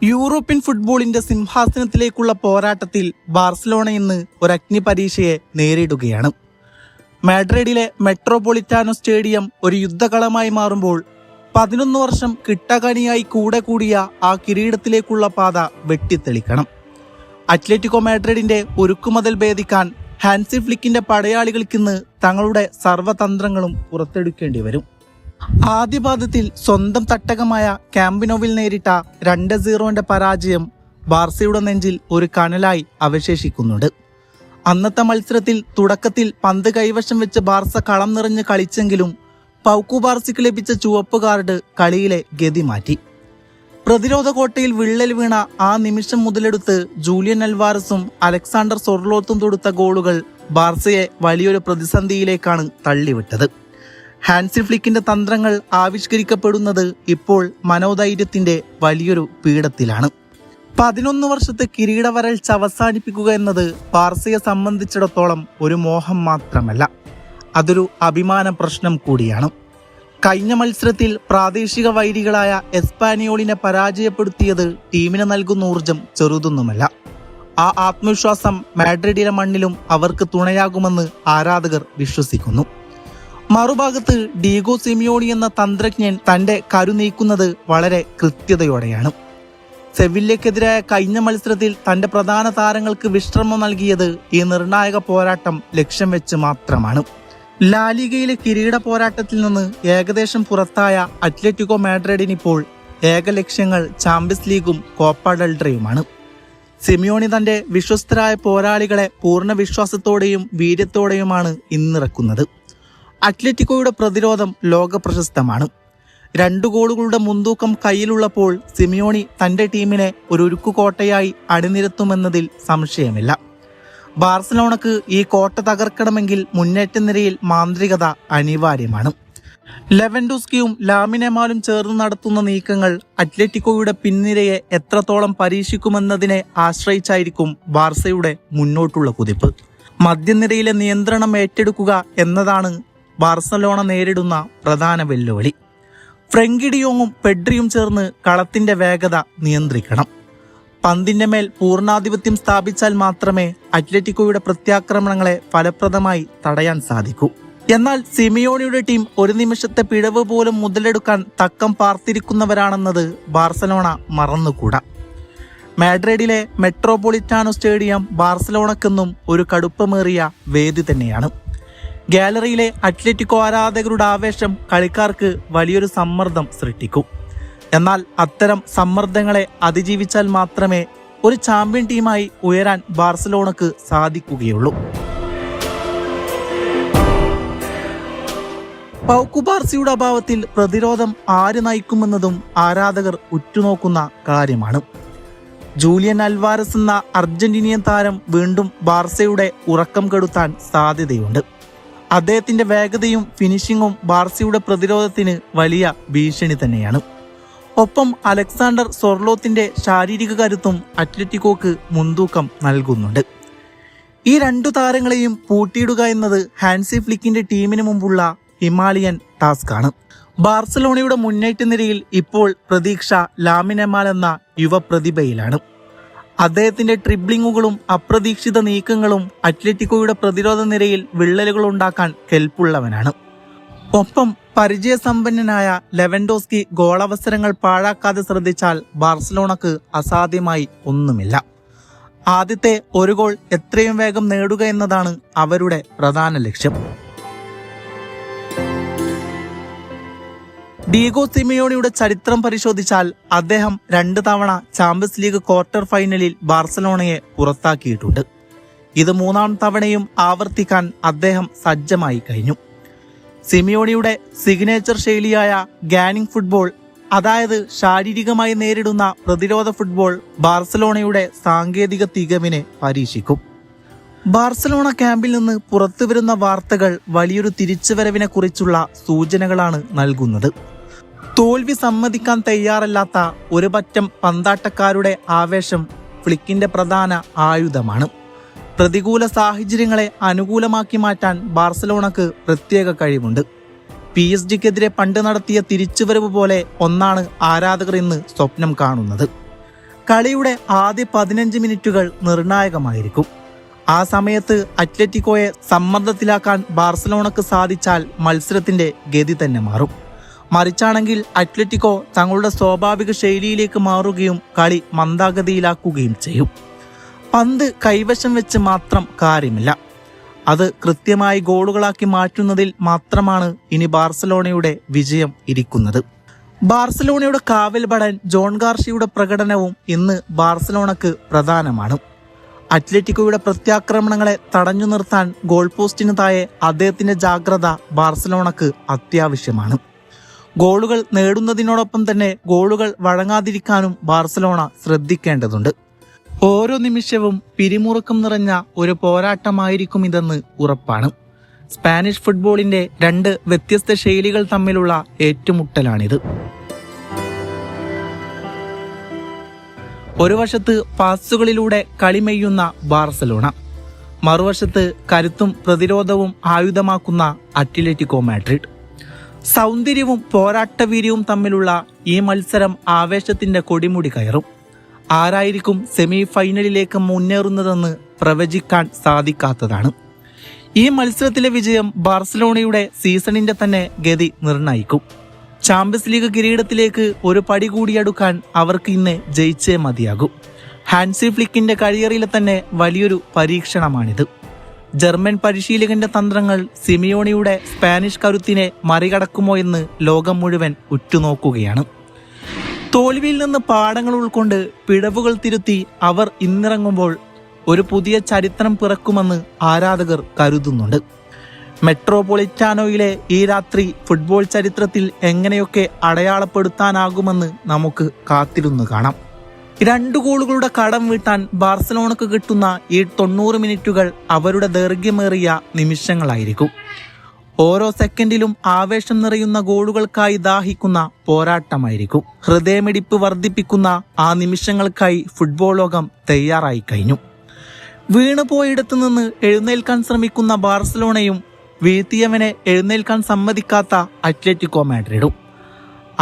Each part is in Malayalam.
യൂറോപ്യൻ ഫുട്ബോളിന്റെ സിംഹാസനത്തിലേക്കുള്ള പോരാട്ടത്തിൽ ബാർസലോണ ഇന്ന് ഒരു അഗ്നി പരീക്ഷയെ നേരിടുകയാണ്. മാഡ്രിഡിലെ മെട്രോപൊളിറ്റാനോ സ്റ്റേഡിയം ഒരു യുദ്ധകളമായി മാറുമ്പോൾ 11 വർഷം കിട്ടകണിയായി കൂടിയ ആ കിരീടത്തിലേക്കുള്ള പാത വെട്ടിത്തെളിക്കണം. അത്ലറ്റിക്കോ മാഡ്രിഡിന്റെ ഒരുക്കുമതിൽ ഭേദിക്കാൻ ഹാൻസി ഫ്ലിക്കിന്റെ പടയാളികൾക്കിന്ന് തങ്ങളുടെ സർവ്വതന്ത്രങ്ങളും പുറത്തെടുക്കേണ്ടി വരും. ആദ്യപാദത്തിൽ സ്വന്തം തട്ടകമായ ക്യാമ്പിനോവിൽ നേരിട്ട 2-0 പരാജയം ബാർസയുടെ നെഞ്ചിൽ ഒരു കനലായി അവശേഷിക്കുന്നുണ്ട്. അന്നത്തെ മത്സരത്തിൽ തുടക്കത്തിൽ പന്ത് കൈവശം വെച്ച് ബാർസ കളം നിറഞ്ഞ് കളിച്ചെങ്കിലും പൗക്കു ബാർസയ്ക്ക് ലഭിച്ച ചുവപ്പ് കാർഡ് കളിയിലെ ഗതി മാറ്റി. പ്രതിരോധ കോട്ടയിൽ വിള്ളൽ വീണ ആ നിമിഷം മുതലെടുത്ത് ജൂലിയൻ അൽവാരസും അലക്സാണ്ടർ സൊർലോത്തും തൊടുത്ത ഗോളുകൾ ബാർസയെ വലിയൊരു പ്രതിസന്ധിയിലേക്കാണ് തള്ളിവിട്ടത്. ഹാൻസി ഫ്ലിക്കിന്റെ തന്ത്രങ്ങൾ ആവിഷ്കരിക്കപ്പെടുന്നത് ഇപ്പോൾ മനോധൈര്യത്തിന്റെ വലിയൊരു പീഠത്തിലാണ്. 11 വർഷത്തെ കിരീടവരൾച്ച അവസാനിപ്പിക്കുക എന്നത് ബാർസയെ സംബന്ധിച്ചിടത്തോളം ഒരു മോഹം മാത്രമല്ല, അതൊരു അഭിമാന പ്രശ്നം കൂടിയാണ്. കഴിഞ്ഞ മത്സരത്തിൽ പ്രാദേശിക വൈരികളായ എസ്പാനിയോളിനെ പരാജയപ്പെടുത്തിയത് ടീമിന് നൽകുന്ന ഊർജം ചെറുതൊന്നുമല്ല. ആ ആത്മവിശ്വാസം മാഡ്രിഡിലെ മണ്ണിലും അവർക്ക് തുണയാകുമെന്ന് ആരാധകർ വിശ്വസിക്കുന്നു. മറുഭാഗത്ത് ഡീഗോ സിമിയോണി എന്ന തന്ത്രജ്ഞൻ തന്റെ കരു നീക്കുന്നത് വളരെ കൃത്യതയോടെയാണ്. സെവില്ലയ്ക്കെതിരായ കഴിഞ്ഞ മത്സരത്തിൽ തന്റെ പ്രധാന താരങ്ങൾക്ക് വിശ്രമം നൽകിയത് ഈ നിർണായക പോരാട്ടം ലക്ഷ്യം വെച്ച് മാത്രമാണ്. ലാലിഗയിലെ കിരീട പോരാട്ടത്തിൽ നിന്ന് ഏകദേശം പുറത്തായ അത്ലറ്റിക്കോ മാഡ്രിഡിനിപ്പോൾ ഏക ലക്ഷ്യങ്ങൾ ചാമ്പ്യൻസ് ലീഗും കോപ്പ ഡെൽ റേയുമാണ്. സിമിയോണി തന്റെ വിശ്വസ്തരായ പോരാളികളെ പൂർണ്ണ വിശ്വാസത്തോടെയും വീര്യത്തോടെയുമാണ് ഇന്നിറക്കുന്നത്. അത്ലറ്റിക്കോയുടെ പ്രതിരോധം ലോക പ്രശസ്തമാണ്. 2 ഗോളുകളുടെ മുൻതൂക്കം കയ്യിലുള്ളപ്പോൾ സിമിയോണി തന്റെ ടീമിനെ ഒരു ഉരുക്കുകോട്ടയായി അണിനിരത്തുമെന്നതിൽ സംശയമില്ല. ബാർസലോണക്ക് ഈ കോട്ട തകർക്കണമെങ്കിൽ മുന്നേറ്റ നിരയിൽ മാന്ത്രികത അനിവാര്യമാണ്. ലെവൻഡോസ്കിയും ലാമിൻ യമാലും ചേർന്ന് നടത്തുന്ന നീക്കങ്ങൾ അത്ലറ്റിക്കോയുടെ പിൻനിരയെ എത്രത്തോളം പരീക്ഷിക്കുമെന്നതിനെ ആശ്രയിച്ചായിരിക്കും ബാർസയുടെ മുന്നോട്ടുള്ള കുതിപ്പ്. മധ്യനിരയിലെ നിയന്ത്രണം ഏറ്റെടുക്കുക എന്നതാണ് ബാർസലോണ നേരിടുന്ന പ്രധാന വെല്ലുവിളി. ഫ്രെങ്കി ഡിയോങ്ങും പെഡ്രിയും ചേർന്ന് കളത്തിന്റെ വേഗത നിയന്ത്രിക്കണം. പന്തിന്റെ മേൽ പൂർണ്ണാധിപത്യം സ്ഥാപിച്ചാൽ മാത്രമേ അത്ലറ്റിക്കോയുടെ പ്രത്യാക്രമണങ്ങളെ ഫലപ്രദമായി തടയാൻ സാധിക്കൂ. എന്നാൽ സിമിയോണിയുടെ ടീം ഒരു നിമിഷത്തെ പിഴവ് പോലും മുതലെടുക്കാൻ തക്കം പാർത്തിരിക്കുന്നവരാണെന്നത് ബാർസലോണ മറന്നുകൂടാ. മാഡ്രിഡിലെ മെട്രോപൊളിറ്റാനോ സ്റ്റേഡിയം ബാർസലോണക്കെന്നും ഒരു കടുപ്പമേറിയ വേദി തന്നെയാണ്. ഗാലറിയിലെ അത്ലറ്റിക്കോ ആരാധകരുടെ ആവേശം കളിക്കാർക്ക് വലിയൊരു സമ്മർദ്ദം സൃഷ്ടിക്കൂ. എന്നാൽ അത്തരം സമ്മർദ്ദങ്ങളെ അതിജീവിച്ചാൽ മാത്രമേ ഒരു ചാമ്പ്യൻ ടീമായി ഉയരാൻ ബാർസലോണക്ക് സാധിക്കുകയുള്ളൂ. പൗക്കു ബാർസയുടെ അഭാവത്തിൽ പ്രതിരോധം ആര് നയിക്കുമെന്നതും ആരാധകർ ഉറ്റുനോക്കുന്ന കാര്യമാണ്. ജൂലിയൻ അൽവാരസ് എന്ന അർജന്റീനിയൻ താരം വീണ്ടും ബാർസയുടെ ഉറക്കം കെടുത്താൻ സാധ്യതയുണ്ട്. അദ്ദേഹത്തിന്റെ വേഗതയും ഫിനിഷിങ്ങും ബാർസയുടെ പ്രതിരോധത്തിന് വലിയ ഭീഷണി തന്നെയാണ്. ഒപ്പം അലക്സാണ്ടർ സൊർലോത്തിന്റെ ശാരീരിക കരുത്തും അത്ലറ്റിക്കോക്ക് മുൻതൂക്കം നൽകുന്നുണ്ട്. ഈ 2 താരങ്ങളെയും പൂട്ടിയിടുക എന്നത് ഹാൻസി ഫ്ലിക്കിന്റെ ടീമിന് മുമ്പുള്ള ഹിമാലയൻ ടാസ്കാണ്. ബാർസലോണയുടെ മുന്നേറ്റ നിരയിൽ ഇപ്പോൾ പ്രതീക്ഷ ലാമിൻ യമാൽ എന്ന യുവപ്രതിഭയിലാണ്. അദ്ദേഹത്തിന്റെ ട്രിബ്ലിങ്ങുകളും അപ്രതീക്ഷിത നീക്കങ്ങളും അത്ലറ്റിക്കോയുടെ പ്രതിരോധ നിരയിൽ വിള്ളലുകൾ ഉണ്ടാക്കാൻ കെൽപ്പുള്ളവനാണ്. ഒപ്പം പരിചയസമ്പന്നനായ ലെവൻഡോസ്കി ഗോളവസരങ്ങൾ പാഴാക്കാതെ ശ്രദ്ധിച്ചാൽ ബാർസലോണക്ക് അസാധ്യമായി ഒന്നുമില്ല. ആദ്യത്തെ ഒരു ഗോൾ എത്രയും വേഗം നേടുക എന്നതാണ് അവരുടെ പ്രധാന ലക്ഷ്യം. ഡീഗോ സിമിയോണിയുടെ ചരിത്രം പരിശോധിച്ചാൽ അദ്ദേഹം 2 തവണ ചാമ്പ്യൻസ് ലീഗ് ക്വാർട്ടർ ഫൈനലിൽ ബാർസലോണയെ പുറത്താക്കിയിട്ടുണ്ട്. ഇത് 3ാം തവണയും ആവർത്തിക്കാൻ അദ്ദേഹം സജ്ജമായി കഴിഞ്ഞു. സിമിയോണിയുടെ സിഗ്നേച്ചർ ശൈലിയായ ഗാനിങ് ഫുട്ബോൾ, അതായത് ശാരീരികമായി നേരിടുന്ന പ്രതിരോധ ഫുട്ബോൾ, ബാർസലോണയുടെ സാങ്കേതിക തികവിനെ പരീക്ഷിക്കും. ബാർസലോണ ക്യാമ്പിൽ നിന്ന് പുറത്തുവരുന്ന വാർത്തകൾ വലിയൊരു തിരിച്ചുവരവിനെ കുറിച്ചുള്ള സൂചനകളാണ് നൽകുന്നത്. തോൽവി സമ്മതിക്കാൻ തയ്യാറല്ലാത്ത ഒരു പറ്റം പന്താട്ടക്കാരുടെ ആവേശം ഫ്ലിക്കിന്റെ പ്രധാന ആയുധമാണ്. പ്രതികൂല സാഹചര്യങ്ങളെ അനുകൂലമാക്കി മാറ്റാൻ ബാർസലോണക്ക് പ്രത്യേക കഴിവുണ്ട്. PSG-ക്കെതിരെ പണ്ട് നടത്തിയ തിരിച്ചുവരവ് പോലെ ഒന്നാണ് ആരാധകർ ഇന്ന് സ്വപ്നം കാണുന്നത്. കളിയുടെ ആദ്യ 15 മിനിറ്റുകൾ നിർണായകമായിരിക്കും. ആ സമയത്ത് അത്ലറ്റിക്കോയെ സമ്മർദ്ദത്തിലാക്കാൻ ബാർസലോണക്ക് സാധിച്ചാൽ മത്സരത്തിന്റെ ഗതി തന്നെ മാറും. മറിച്ചാണെങ്കിൽ അത്ലറ്റിക്കോ തങ്ങളുടെ സ്വാഭാവിക ശൈലിയിലേക്ക് മാറുകയും കളി മന്ദഗതിയിലാക്കുകയും ചെയ്യും. പന്ത് കൈവശം വെച്ച് മാത്രം കാര്യമില്ല, അത് കൃത്യമായി ഗോളുകളാക്കി മാറ്റുന്നതിൽ മാത്രമാണ് ഇനി ബാർസലോണയുടെ വിജയം ഇരിക്കുന്നത്. ബാർസലോണയുടെ കാവൽപടൻ ജോൺ ഗാർഷ്യയുടെ പ്രകടനവും ഇന്ന് ബാർസലോണക്ക് പ്രധാനമാണ്. അത്ലറ്റിക്കോയുടെ പ്രത്യാക്രമണങ്ങളെ തടഞ്ഞു നിർത്താൻ ഗോൾ പോസ്റ്റിന് താഴെ അദ്ദേഹത്തിന്റെ ജാഗ്രത ബാർസലോണക്ക് അത്യാവശ്യമാണ്. ഗോളുകൾ നേടുന്നതിനോടൊപ്പം തന്നെ ഗോളുകൾ വഴങ്ങാതിരിക്കാനും ബാർസലോണ ശ്രദ്ധിക്കേണ്ടതുണ്ട്. ഓരോ നിമിഷവും പിരിമുറുക്കം നിറഞ്ഞ ഒരു പോരാട്ടമായിരിക്കും ഇതെന്ന് ഉറപ്പാണ്. സ്പാനിഷ് ഫുട്ബോളിന്റെ 2 വ്യത്യസ്ത ശൈലികൾ തമ്മിലുള്ള ഏറ്റുമുട്ടലാണിത്. ഒരു വശത്ത് പാസുകളിലൂടെ കളിമെയ്യുന്ന ബാർസലോണ, മറുവശത്ത് കരുത്തും പ്രതിരോധവും ആയുധമാക്കുന്ന അത്ലറ്റിക്കോ മാഡ്രിഡ്. സൗന്ദര്യവും പോരാട്ടവീര്യവും തമ്മിലുള്ള ഈ മത്സരം ആവേശത്തിന്റെ കൊടിമുടി കയറും. ആരായിരിക്കും സെമി ഫൈനലിലേക്ക് മുന്നേറുന്നതെന്ന് പ്രവചിക്കാൻ സാധിക്കാത്തതാണ്. ഈ മത്സരത്തിലെ വിജയം ബാർസലോണയുടെ സീസണിന്റെ തന്നെ ഗതി നിർണയിക്കും. ചാമ്പ്യൻസ് ലീഗ് കിരീടത്തിലേക്ക് ഒരു പടി കൂടി അടുക്കാൻ അവർക്ക് ഇന്ന് ജയിച്ചേ മതിയാകും. ഹാൻസി ഫ്ലിക്കിന്റെ കരിയറിലെ തന്നെ വലിയൊരു പരീക്ഷണമാണിത്. ജർമ്മൻ പരിശീലകന്റെ തന്ത്രങ്ങൾ സിമിയോണിയുടെ സ്പാനിഷ് കരുത്തിനെ മറികടക്കുമോ എന്ന് ലോകം മുഴുവൻ ഉറ്റുനോക്കുകയാണ്. തോൽവിയിൽ നിന്ന് പാഠങ്ങൾ ഉൾക്കൊണ്ട് പിഴവുകൾ തിരുത്തി അവർ ഇന്നിറങ്ങുമ്പോൾ ഒരു പുതിയ ചരിത്രം പിറക്കുമെന്ന് ആരാധകർ കരുതുന്നുണ്ട്. മെട്രോപൊളിറ്റാനോയിലെ ഈ രാത്രി ഫുട്ബോൾ ചരിത്രത്തിൽ എങ്ങനെയൊക്കെ അടയാളപ്പെടുത്താനാകുമെന്ന് നമുക്ക് കാത്തിരുന്ന് കാണാം. 2 ഗോളുകളുടെ കടം വീട്ടാൻ ബാർസലോണക്ക് കിട്ടുന്ന ഈ 90 മിനിറ്റുകൾ അവരുടെ ദൈർഘ്യമേറിയ നിമിഷങ്ങളായിരിക്കും. ഓരോ സെക്കൻഡിലും ആവേശം നിറയുന്ന ഗോളുകൾക്കായി ദാഹിക്കുന്ന പോരാട്ടമായിരിക്കും. ഹൃദയമിടിപ്പ് വർദ്ധിപ്പിക്കുന്ന ആ നിമിഷങ്ങൾക്കായി ഫുട്ബോൾ ലോകം തയ്യാറായി കഴിഞ്ഞു. വീണുപോയിടത്തു നിന്ന് എഴുന്നേൽക്കാൻ ശ്രമിക്കുന്ന ബാർസലോണയും വീഴ്ത്തിയവനെ എഴുന്നേൽക്കാൻ സമ്മതിക്കാത്ത അത്ലറ്റിക്കോ മാഡ്രിഡും.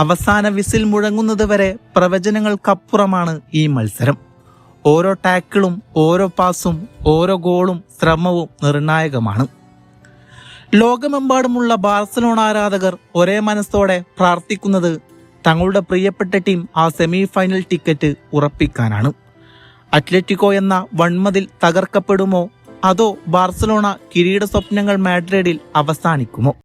അവസാന വിസിൽ മുഴങ്ങുന്നത് വരെ പ്രവചനങ്ങൾക്കപ്പുറമാണ് ഈ മത്സരം. ഓരോ ടാക്കിളും, ഓരോ പാസും, ഓരോ ഗോളും, ശ്രമവും നിർണായകമാണ്. ലോകമെമ്പാടുമുള്ള ബാർസലോണ ആരാധകർ ഒരേ മനസ്സോടെ പ്രാർത്ഥിക്കുന്നത് തങ്ങളുടെ പ്രിയപ്പെട്ട ടീം ആ സെമി ഫൈനൽ ടിക്കറ്റ് ഉറപ്പിക്കാനാണ്. അത്ലറ്റിക്കോ എന്ന വൺമതിൽ തകർക്കപ്പെടുമോ, അതോ ബാർസലോണ കിരീട സ്വപ്നങ്ങൾ മാഡ്രിഡിൽ അവസാനിക്കുമോ?